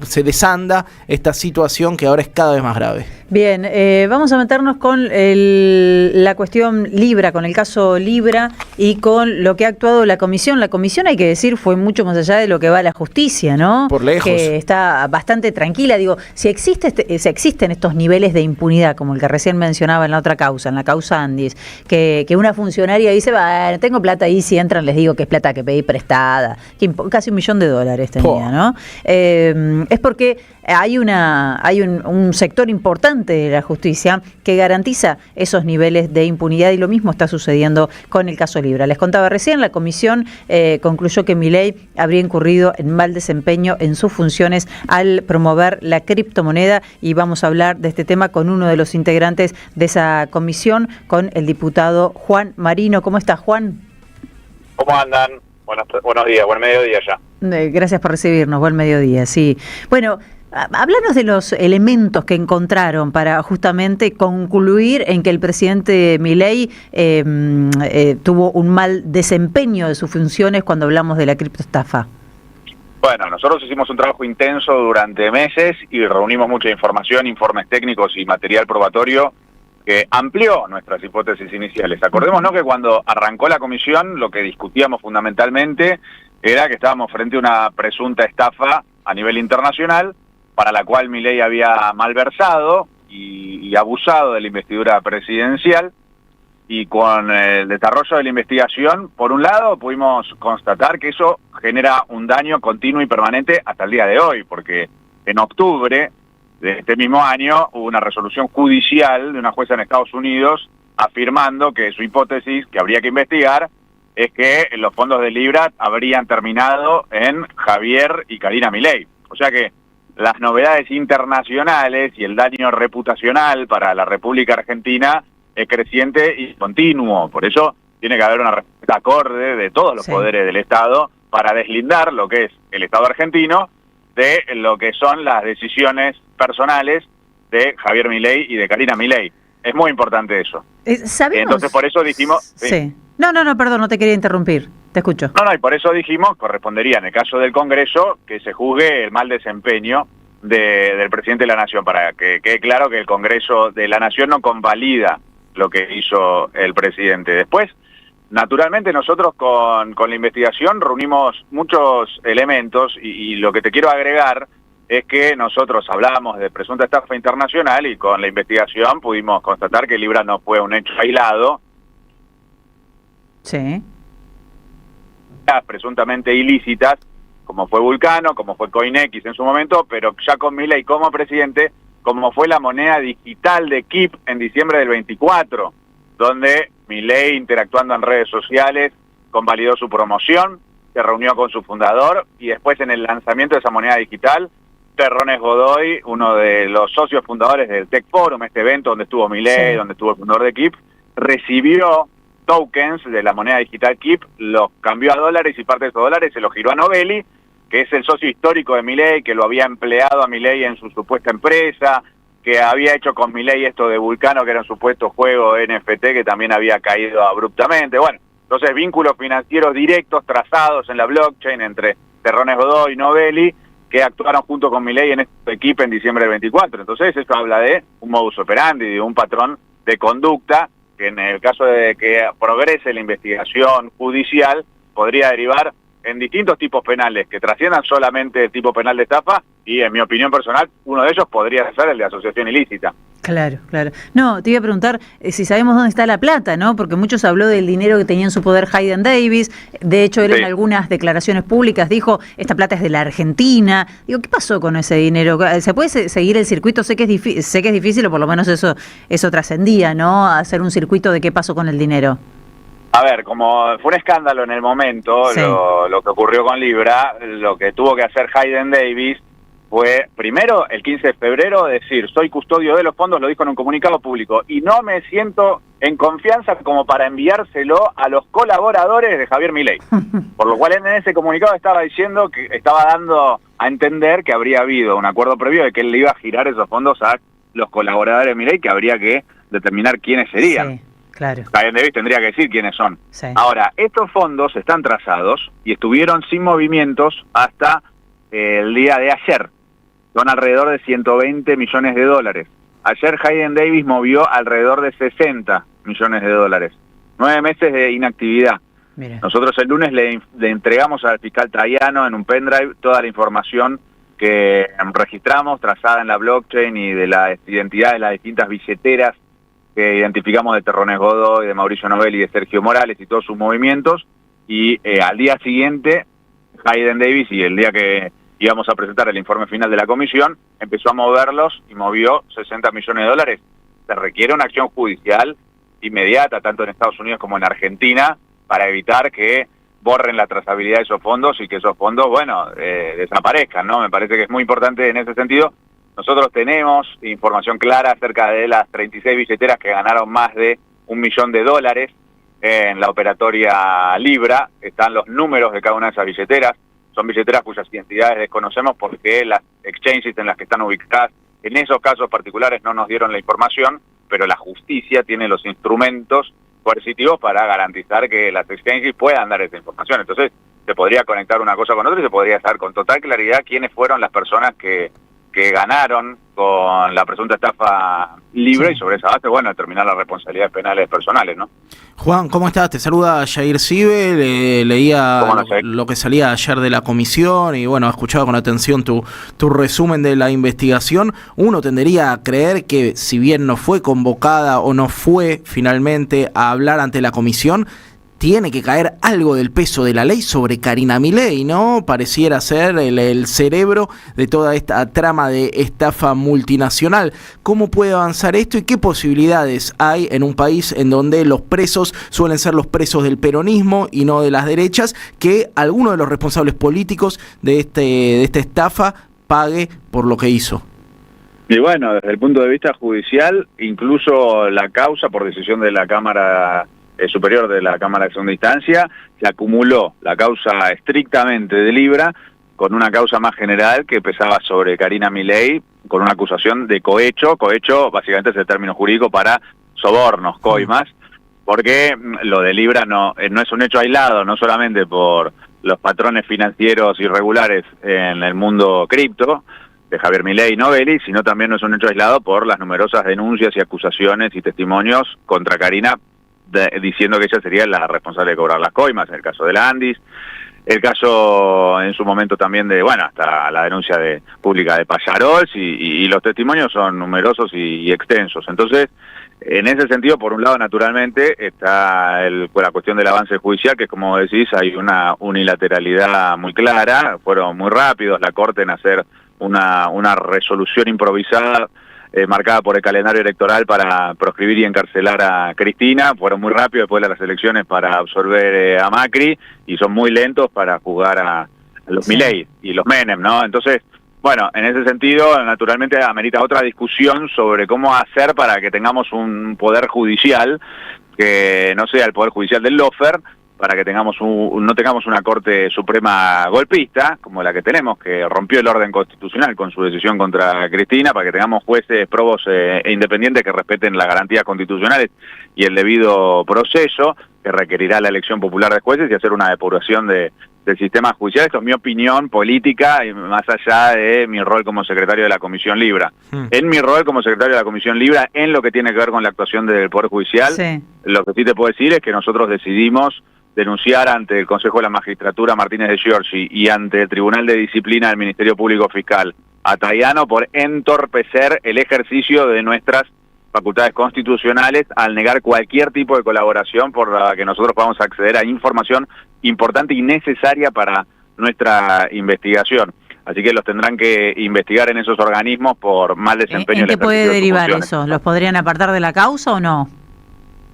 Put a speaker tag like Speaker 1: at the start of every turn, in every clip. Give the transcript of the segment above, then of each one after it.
Speaker 1: se desanda esta situación que ahora es cada vez más grave.
Speaker 2: Bien, vamos a meternos con la cuestión Libra, con el caso Libra y con lo que ha actuado la comisión. La comisión, hay que decir, fue mucho más allá de lo que va a la justicia, ¿no?
Speaker 1: Por lejos.
Speaker 2: Que está bastante tranquila. Digo, si existen estos niveles de impunidad, como el que recién mencionaba en la otra causa, en la causa Andis, que una funcionaria dice, bueno, tengo plata ahí, si entran les digo que es plata que pedí prestada, que casi $1 millón tenía, ¿no? Es porque hay un sector importante de la justicia que garantiza esos niveles de impunidad, y lo mismo está sucediendo con el caso Libra. Les contaba recién, la comisión concluyó que Milei habría incurrido en mal desempeño en sus funciones al promover la criptomoneda, y vamos a hablar de este tema con uno de los integrantes de esa comisión, con el diputado Juan Marino. ¿Cómo estás, Juan?
Speaker 3: ¿Cómo andan? Buenos días, buen mediodía ya.
Speaker 2: Gracias por recibirnos, buen mediodía, sí. Bueno, háblanos de los elementos que encontraron para justamente concluir en que el presidente Milei tuvo un mal desempeño de sus funciones cuando hablamos de la criptoestafa.
Speaker 3: Bueno, nosotros hicimos un trabajo intenso durante meses y reunimos mucha información, informes técnicos y material probatorio que amplió nuestras hipótesis iniciales. Acordémonos que cuando arrancó la comisión, lo que discutíamos fundamentalmente era que estábamos frente a una presunta estafa a nivel internacional, para la cual Milei había malversado y abusado de la investidura presidencial, y con el desarrollo de la investigación, por un lado, pudimos constatar que eso genera un daño continuo y permanente hasta el día de hoy, porque en octubre de este mismo año hubo una resolución judicial de una jueza en Estados Unidos afirmando que su hipótesis que habría que investigar es que los fondos de Libra habrían terminado en Javier y Karina Milei. O sea que las novedades internacionales y el daño reputacional para la República Argentina es creciente y continuo. Por eso tiene que haber una respuesta acorde de todos los poderes del Estado para deslindar lo que es el Estado argentino de lo que son las decisiones personales de Javier Milei y de Karina Milei. Es muy importante eso.
Speaker 2: ¿Sabemos?
Speaker 3: Entonces por eso dijimos...
Speaker 2: Sí. No, perdón, no te quería interrumpir. Te escucho.
Speaker 3: No, y por eso dijimos, correspondería en el caso del Congreso, que se juzgue el mal desempeño del presidente de la Nación, para que quede claro que el Congreso de la Nación no convalida lo que hizo el presidente. Después, naturalmente nosotros con la investigación reunimos muchos elementos, y lo que te quiero agregar es que nosotros hablábamos de presunta estafa internacional y con la investigación pudimos constatar que Libra no fue un hecho aislado.
Speaker 2: Sí.
Speaker 3: Presuntamente ilícitas, como fue Vulcano, como fue CoinX en su momento, pero ya con Milei como presidente, como fue la moneda digital de Kip en diciembre del 24, donde Milei, interactuando en redes sociales, convalidó su promoción, se reunió con su fundador, y después en el lanzamiento de esa moneda digital, Terrones Godoy, uno de los socios fundadores del Tech Forum, este evento donde estuvo Milei, donde estuvo el fundador de Kip, recibió tokens de la moneda digital Kip, los cambió a dólares y parte de esos dólares se los giró a Novelli, que es el socio histórico de Milei, que lo había empleado a Milei en su supuesta empresa, que había hecho con Milei esto de Vulcano, que era un supuesto juego NFT que también había caído abruptamente. Bueno, entonces vínculos financieros directos trazados en la blockchain entre Terrones Godoy y Novelli, que actuaron junto con Milei en este equipo en diciembre del 24. Entonces eso habla de un modus operandi, de un patrón de conducta que en el caso de que progrese la investigación judicial podría derivar en distintos tipos penales que trasciendan solamente el tipo penal de estafa, y en mi opinión personal uno de ellos podría ser el de asociación ilícita.
Speaker 2: Claro. No, te iba a preguntar si sabemos dónde está la plata, ¿no? Porque muchos habló del dinero que tenía en su poder Hayden Davis. De hecho, él en algunas declaraciones públicas dijo, esta plata es de la Argentina. Digo, ¿qué pasó con ese dinero? ¿Se puede seguir el circuito? Sé que es difícil, o por lo menos eso trascendía, ¿no? Hacer un circuito de qué pasó con el dinero.
Speaker 3: A ver, como fue un escándalo en el momento, lo que ocurrió con Libra, lo que tuvo que hacer Hayden Davis fue, primero, el 15 de febrero, decir, soy custodio de los fondos, lo dijo en un comunicado público, y no me siento en confianza como para enviárselo a los colaboradores de Javier Milei. Por lo cual en ese comunicado estaba diciendo que estaba dando a entender que habría habido un acuerdo previo de que él le iba a girar esos fondos a los colaboradores de Milei, que habría que determinar quiénes serían.
Speaker 2: Sí, claro.
Speaker 3: Hayden Davis tendría que decir quiénes son.
Speaker 2: Sí.
Speaker 3: Ahora, estos fondos están trazados y estuvieron sin movimientos hasta el día de ayer. son alrededor de 120 millones de dólares. Ayer Hayden Davis movió alrededor de 60 millones de dólares. 9 meses de inactividad.
Speaker 2: Mira.
Speaker 3: Nosotros el lunes le entregamos al fiscal Traiano en un pendrive toda la información que registramos, trazada en la blockchain y de la identidad de las distintas billeteras que identificamos de Terrones Godoy, de Mauricio Novelli, de Sergio Morales y todos sus movimientos. Y al día siguiente, Hayden Davis, y el día que íbamos a presentar el informe final de la comisión, empezó a moverlos y movió 60 millones de dólares. Se requiere una acción judicial inmediata, tanto en Estados Unidos como en Argentina, para evitar que borren la trazabilidad de esos fondos y que esos fondos, bueno, desaparezcan, ¿no? Me parece que es muy importante en ese sentido. Nosotros tenemos información clara acerca de las 36 billeteras que ganaron más de $1 millón en la operatoria Libra. Están los números de cada una de esas billeteras. Son billeteras cuyas identidades desconocemos porque las exchanges en las que están ubicadas, en esos casos particulares no nos dieron la información, pero la justicia tiene los instrumentos coercitivos para garantizar que las exchanges puedan dar esa información. Entonces, se podría conectar una cosa con otra y se podría saber con total claridad quiénes fueron las personas que ganaron con la presunta estafa Libra, sí. Y sobre esa base, bueno, determinar las responsabilidades penales personales, ¿no?
Speaker 1: Juan, ¿cómo estás? Te saluda Jair Sibe, leía lo que salía ayer de la comisión y bueno, he escuchado con atención tu resumen de la investigación. Uno tendería a creer que si bien no fue convocada o no fue finalmente a hablar ante la comisión, tiene que caer algo del peso de la ley sobre Karina Milei, ¿no? Pareciera ser el cerebro de toda esta trama de estafa multinacional. ¿Cómo puede avanzar esto y qué posibilidades hay en un país en donde los presos suelen ser los presos del peronismo y no de las derechas, que alguno de los responsables políticos de esta estafa pague por lo que hizo?
Speaker 3: Y bueno, desde el punto de vista judicial, incluso la causa por decisión de la Cámara Superior de la Cámara de Segunda Instancia, se acumuló la causa estrictamente de Libra con una causa más general que pesaba sobre Karina Milei con una acusación de cohecho. Cohecho básicamente es el término jurídico para sobornos, coimas, porque lo de Libra no es un hecho aislado, no solamente por los patrones financieros irregulares en el mundo cripto de Javier Milei y Novelli, sino también no es un hecho aislado por las numerosas denuncias y acusaciones y testimonios contra Karina diciendo que ella sería la responsable de cobrar las coimas, en el caso de la Andis, el caso en su momento también de, bueno, hasta la denuncia pública de Pallarols, y los testimonios son numerosos y extensos. Entonces, en ese sentido, por un lado, naturalmente, está la cuestión del avance judicial, que como decís, hay una unilateralidad muy clara, fueron muy rápidos la Corte en hacer una resolución improvisada, marcada por el calendario electoral para proscribir y encarcelar a Cristina. Fueron muy rápidos después de las elecciones para absolver a Macri y son muy lentos para juzgar a los Milei y los Menem, ¿no? Entonces, bueno, en ese sentido, naturalmente amerita otra discusión sobre cómo hacer para que tengamos un poder judicial que no sea el poder judicial del lawfare, para que no tengamos una Corte Suprema golpista, como la que tenemos, que rompió el orden constitucional con su decisión contra Cristina, para que tengamos jueces probos e independientes que respeten las garantías constitucionales y el debido proceso, que requerirá la elección popular de jueces y hacer una depuración del sistema judicial. Esto es mi opinión política, y más allá de mi rol como secretario de la Comisión Libra. En mi rol como secretario de la Comisión Libra, en lo que tiene que ver con la actuación del Poder Judicial, lo que sí te puedo decir es que nosotros decidimos denunciar ante el Consejo de la Magistratura Martínez de Giorgi y ante el Tribunal de Disciplina del Ministerio Público Fiscal a Traiano por entorpecer el ejercicio de nuestras facultades constitucionales al negar cualquier tipo de colaboración por la que nosotros podamos acceder a información importante y necesaria para nuestra investigación. Así que los tendrán que investigar en esos organismos por mal desempeño.
Speaker 2: ¿En qué puede derivar eso? ¿Los podrían apartar de la causa o no?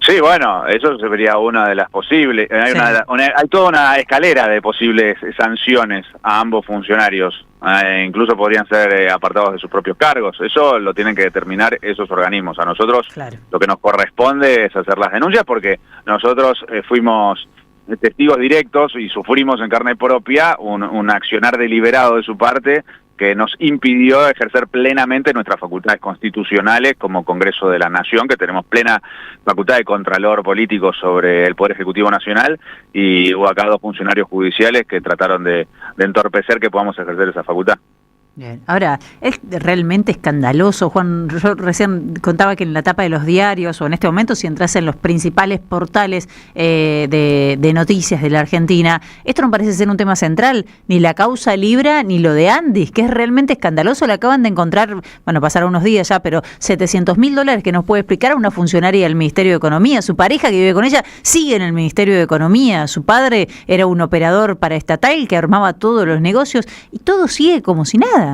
Speaker 3: Sí, bueno, eso sería una de las posibles. Hay toda una escalera de posibles sanciones a ambos funcionarios. Incluso podrían ser apartados de sus propios cargos. Eso lo tienen que determinar esos organismos. A nosotros lo que nos corresponde es hacer las denuncias, porque nosotros fuimos testigos directos y sufrimos en carne propia un accionar deliberado de su parte que nos impidió ejercer plenamente nuestras facultades constitucionales como Congreso de la Nación, que tenemos plena facultad de contralor político sobre el Poder Ejecutivo Nacional, y hubo acá 2 funcionarios judiciales que trataron de entorpecer que podamos ejercer esa facultad.
Speaker 2: Bien. Ahora, es realmente escandaloso, Juan. Yo recién contaba que en la tapa de los diarios, o en este momento, si entras en los principales portales de noticias de la Argentina, esto no parece ser un tema central, ni la causa Libra, ni lo de Andis, que es realmente escandaloso. Le acaban de encontrar, bueno, pasaron unos días ya, pero $700.000 que nos puede explicar a una funcionaria del Ministerio de Economía. Su pareja, que vive con ella, sigue en el Ministerio de Economía. Su padre era un operador paraestatal que armaba todos los negocios, y todo sigue como si nada.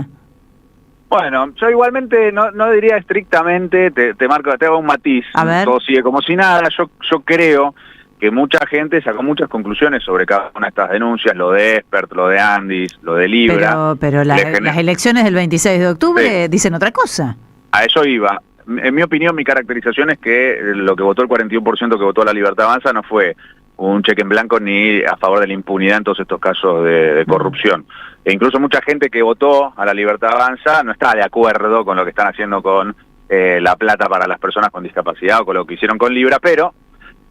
Speaker 3: Bueno, yo igualmente no diría estrictamente, te hago un matiz, todo sigue como si nada. Yo creo que mucha gente sacó muchas conclusiones sobre cada una de estas denuncias, lo de Expert, lo de Andis, lo de Libra.
Speaker 2: Pero las elecciones del 26 de octubre dicen otra cosa.
Speaker 3: A eso iba. En mi opinión, mi caracterización es que lo que votó el 41% que votó la Libertad Avanza no fue un cheque en blanco ni a favor de la impunidad en todos estos casos de corrupción. E incluso mucha gente que votó a la Libertad Avanza no está de acuerdo con lo que están haciendo con la plata para las personas con discapacidad o con lo que hicieron con Libra, pero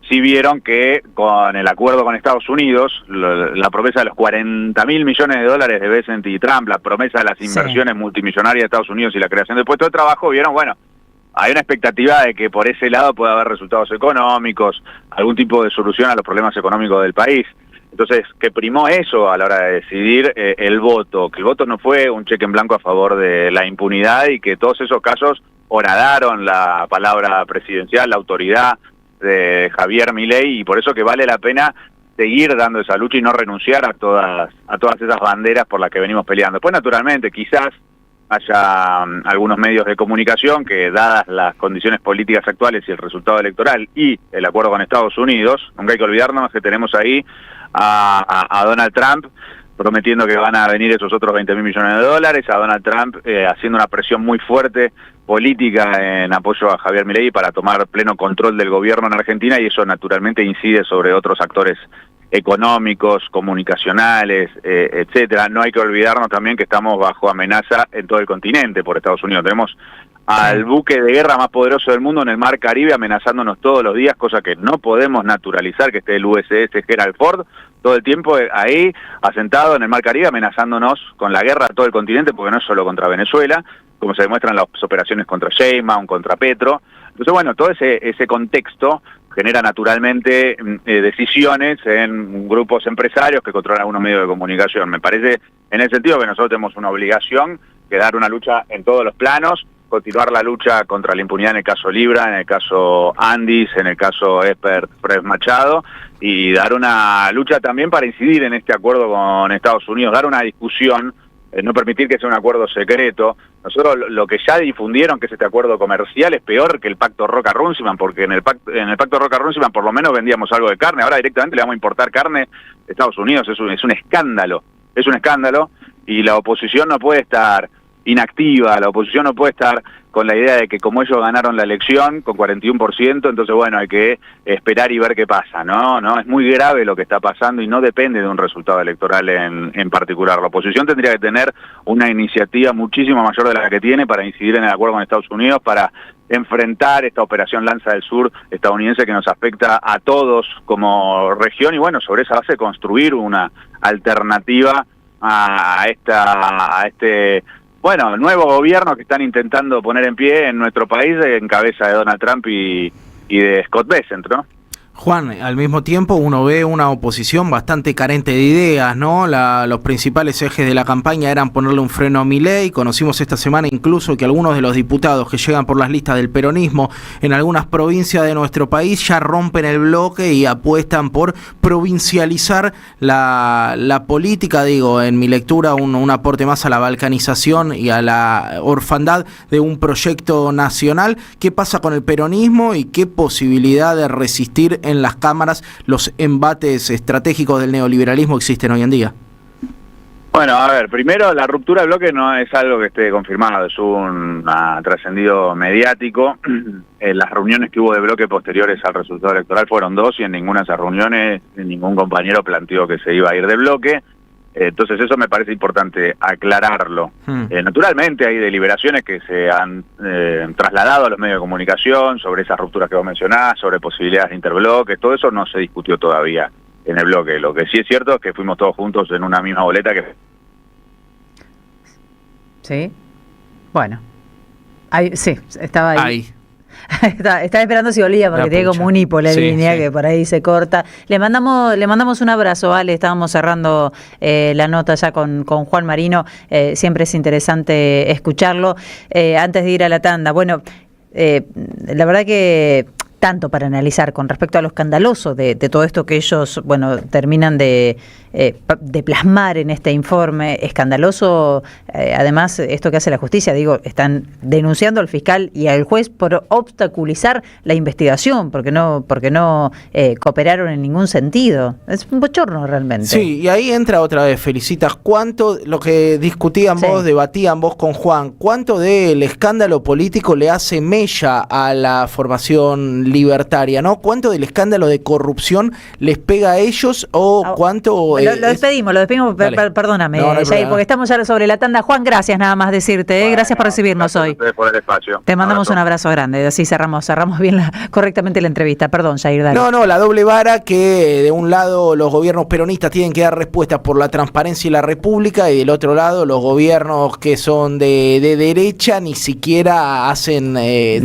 Speaker 3: sí vieron que con el acuerdo con Estados Unidos, la promesa de los $40.000 millones de Bessent y Trump, la promesa de las inversiones multimillonarias de Estados Unidos y la creación de puestos de trabajo, vieron, bueno, hay una expectativa de que por ese lado pueda haber resultados económicos, algún tipo de solución a los problemas económicos del país. Entonces, que primó eso a la hora de decidir el voto, que el voto no fue un cheque en blanco a favor de la impunidad y que todos esos casos horadaron la palabra presidencial, la autoridad de Javier Milei, y por eso que vale la pena seguir dando esa lucha y no renunciar a todas esas banderas por las que venimos peleando. Después, naturalmente, quizás haya algunos medios de comunicación que, dadas las condiciones políticas actuales y el resultado electoral y el acuerdo con Estados Unidos, nunca hay que olvidarnos que tenemos ahí a Donald Trump prometiendo que van a venir esos otros $20.000 millones, a Donald Trump haciendo una presión muy fuerte política en apoyo a Javier Milei para tomar pleno control del gobierno en Argentina, y eso naturalmente incide sobre otros actores económicos, comunicacionales, etcétera. No hay que olvidarnos también que estamos bajo amenaza en todo el continente por Estados Unidos. Tenemos al buque de guerra más poderoso del mundo en el Mar Caribe amenazándonos todos los días, cosa que no podemos naturalizar, que esté el USS Gerald Ford todo el tiempo ahí asentado en el Mar Caribe amenazándonos con la guerra a todo el continente, porque no es solo contra Venezuela, como se demuestran las operaciones contra Sheinbaum, contra Petro. Entonces, bueno, todo ese contexto genera naturalmente decisiones en grupos empresarios que controlan algunos medios de comunicación. Me parece en el sentido que nosotros tenemos una obligación que dar una lucha en todos los planos, continuar la lucha contra la impunidad en el caso Libra, en el caso Andis, en el caso Expert Fred Machado, y dar una lucha también para incidir en este acuerdo con Estados Unidos, dar una discusión, no permitir que sea un acuerdo secreto. Nosotros lo que ya difundieron, que es este acuerdo comercial, es peor que el pacto Roca-Runciman, porque en el pacto Roca-Runciman por lo menos vendíamos algo de carne, ahora directamente le vamos a importar carne de Estados Unidos. Es un escándalo, y la oposición no puede estar inactiva, la oposición no puede estar con la idea de que como ellos ganaron la elección con 41%, entonces bueno, hay que esperar y ver qué pasa. No, es muy grave lo que está pasando y no depende de un resultado electoral en particular. La oposición tendría que tener una iniciativa muchísimo mayor de la que tiene para incidir en el acuerdo con Estados Unidos, para enfrentar esta operación Lanza del Sur estadounidense que nos afecta a todos como región, y bueno, sobre esa base construir una alternativa a este nuevo gobierno que están intentando poner en pie en nuestro país en cabeza de Donald Trump y de Scott Bessent, ¿no?
Speaker 1: Juan, al mismo tiempo uno ve una oposición bastante carente de ideas, ¿no? Los principales ejes de la campaña eran ponerle un freno a Milei. Conocimos esta semana incluso que algunos de los diputados que llegan por las listas del peronismo en algunas provincias de nuestro país ya rompen el bloque y apuestan por provincializar la política. Digo, en mi lectura, un aporte más a la balcanización y a la orfandad de un proyecto nacional. ¿Qué pasa con el peronismo y qué posibilidad de resistir en las cámaras los embates estratégicos del neoliberalismo existen hoy en día?
Speaker 3: Bueno, a ver, primero la ruptura del bloque no es algo que esté confirmado, es un trascendido mediático. Las reuniones que hubo de bloque posteriores al resultado electoral fueron 2 y en ninguna de esas reuniones ningún compañero planteó que se iba a ir de bloque. Entonces eso me parece importante aclararlo. Naturalmente hay deliberaciones que se han trasladado a los medios de comunicación sobre esas rupturas que vos mencionás, sobre posibilidades de interbloques, todo eso no se discutió todavía en el bloque. Lo que sí es cierto es que fuimos todos juntos en una misma boleta que...
Speaker 2: Sí. Bueno. Ahí, sí, estaba ahí. Estaba esperando si olía, porque tiene como un hipo la línea que por ahí se corta. Le mandamos un abrazo, Ale. Estábamos cerrando la nota ya con Juan Marino. Siempre es interesante escucharlo. Antes de ir a la tanda, bueno, la verdad que tanto para analizar con respecto a lo escandaloso de todo esto que ellos, bueno, terminan de plasmar en este informe escandaloso. Además, esto que hace la justicia, digo, están denunciando al fiscal y al juez por obstaculizar la investigación, porque no cooperaron en ningún sentido. Es un bochorno realmente.
Speaker 1: Sí, y ahí entra otra vez, Felicitas, ¿cuánto, lo que discutían vos, debatían vos con Juan, cuánto del escándalo político le hace mella a la formación libertaria, ¿no? ¿Cuánto del escándalo de corrupción les pega a ellos o cuánto...
Speaker 2: Lo despedimos, perdóname, Jair, porque estamos ya sobre la tanda. Juan, gracias nada más decirte, bueno, gracias por recibirnos hoy.
Speaker 3: Por el espacio.
Speaker 2: Te mandamos un abrazo grande, así cerramos bien correctamente la entrevista. Perdón, Jair, dale.
Speaker 1: No, la doble vara que de un lado los gobiernos peronistas tienen que dar respuestas por la transparencia y la república, y del otro lado los gobiernos que son de derecha ni siquiera se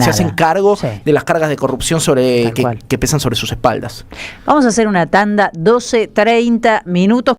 Speaker 1: hacen cargo de las cargas de corrupción que pesan sobre sus espaldas.
Speaker 2: Vamos a hacer una tanda, 12:30 minutos.